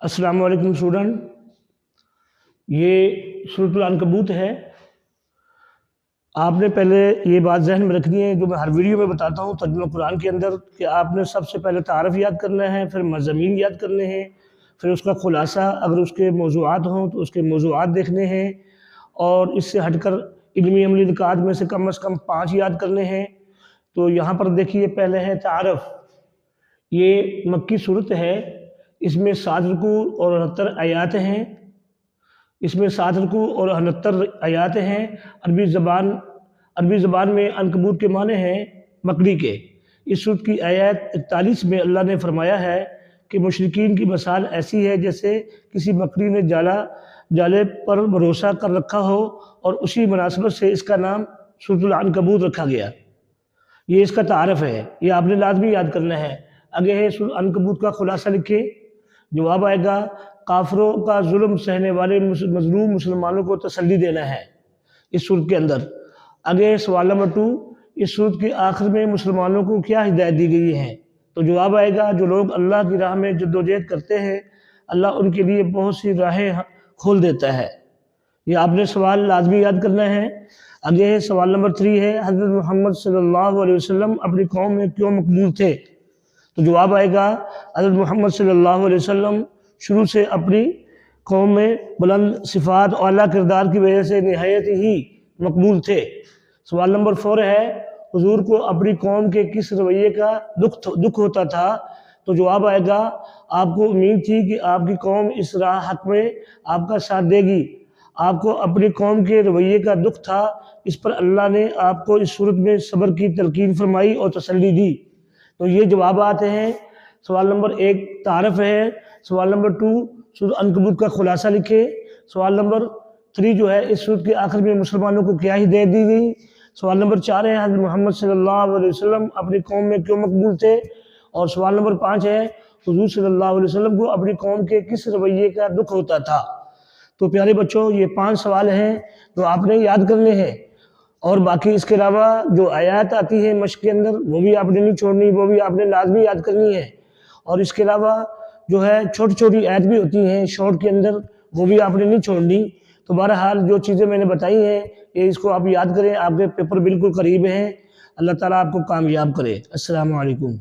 السلام علیکم اسٹوڈنٹ، یہ سورۃ العنکبوت ہے۔ آپ نے پہلے یہ بات ذہن میں رکھنی ہے جو میں ہر ویڈیو میں بتاتا ہوں ترجمہ قرآن کے اندر، کہ آپ نے سب سے پہلے تعارف یاد کرنا ہے، پھر مضامین یاد کرنے ہیں، پھر اس کا خلاصہ، اگر اس کے موضوعات ہوں تو اس کے موضوعات دیکھنے ہیں، اور اس سے ہٹ کر علمی عملی نکات میں سے کم 5 یاد کرنے ہیں۔ تو یہاں پر دیکھیے، پہلے ہے تعارف۔ یہ مکی صورت ہے، اس میں 7 رکوع اور 69 آیات ہیں۔ عربی زبان میں عنکبوت کے معنی ہیں مکڑی کے۔ اس صورت کی آیت 41 میں اللہ نے فرمایا ہے کہ مشرکین کی مثال ایسی ہے جیسے کسی مکڑی نے جالے پر بھروسہ کر رکھا ہو، اور اسی مناسبت سے اس کا نام سورۃ العنکبوت رکھا گیا۔ یہ اس کا تعارف ہے، یہ آپ نے لازمی یاد کرنا ہے۔ آگے ہے سورۃ العنکبوت کا خلاصہ لکھیں۔ جواب آئے گا، کافروں کا ظلم سہنے والے مظلوم مسلمانوں کو تسلی دینا ہے اس صورت کے اندر۔ آگے سوال نمبر 2، اس صورت کے آخر میں مسلمانوں کو کیا ہدایت دی گئی ہے؟ تو جواب آئے گا، جو لوگ اللہ کی راہ میں جدوجہد کرتے ہیں، اللہ ان کے لیے بہت سی راہیں کھول دیتا ہے۔ یہ آپ نے سوال لازمی یاد کرنا ہے۔ آگے ہے سوال نمبر 3 ہے، حضرت محمد صلی اللہ علیہ وسلم اپنی قوم میں کیوں مقبول تھے؟ تو جواب آئے گا، حضرت محمد صلی اللہ علیہ وسلم شروع سے اپنی قوم میں بلند صفات اور اعلیٰ کردار کی وجہ سے نہایت ہی مقبول تھے۔ سوال نمبر 4 ہے، حضور کو اپنی قوم کے کس رویے کا دکھ ہوتا تھا؟ تو جواب آئے گا، آپ کو امید تھی کہ آپ کی قوم اس راہ حق میں آپ کا ساتھ دے گی۔ آپ کو اپنی قوم کے رویے کا دکھ تھا، اس پر اللہ نے آپ کو اس صورت میں صبر کی تلقین فرمائی اور تسلی دی۔ تو یہ جوابات ہیں۔ سوال نمبر 1 تعارف ہے، سوال نمبر 2 سورۃ العنکبوت کا خلاصہ لکھے، سوال نمبر 3 جو ہے اس صورت کے آخر میں مسلمانوں کو کیا ہدایت دی گئی، سوال نمبر 4 ہے حضرت محمد صلی اللہ علیہ وسلم اپنی قوم میں کیوں مقبول تھے، اور سوال نمبر 5 ہے حضور صلی اللہ علیہ وسلم کو اپنی قوم کے کس رویے کا دکھ ہوتا تھا۔ تو پیارے بچوں، یہ 5 سوال ہیں جو آپ نے یاد کرنے ہیں، اور باقی اس کے علاوہ جو آیات آتی ہیں مشق کے اندر وہ بھی آپ نے نہیں چھوڑنی، وہ بھی آپ نے لازمی یاد کرنی ہے۔ اور اس کے علاوہ جو ہے چھوٹی چھوٹی آیت بھی ہوتی ہیں شارٹ کے اندر، وہ بھی آپ نے نہیں چھوڑنی۔ تو بہرحال جو چیزیں میں نے بتائی ہیں یہ اس کو آپ یاد کریں، آپ کے پیپر بالکل قریب ہیں۔ اللہ تعالیٰ آپ کو کامیاب کرے۔ السلام علیکم۔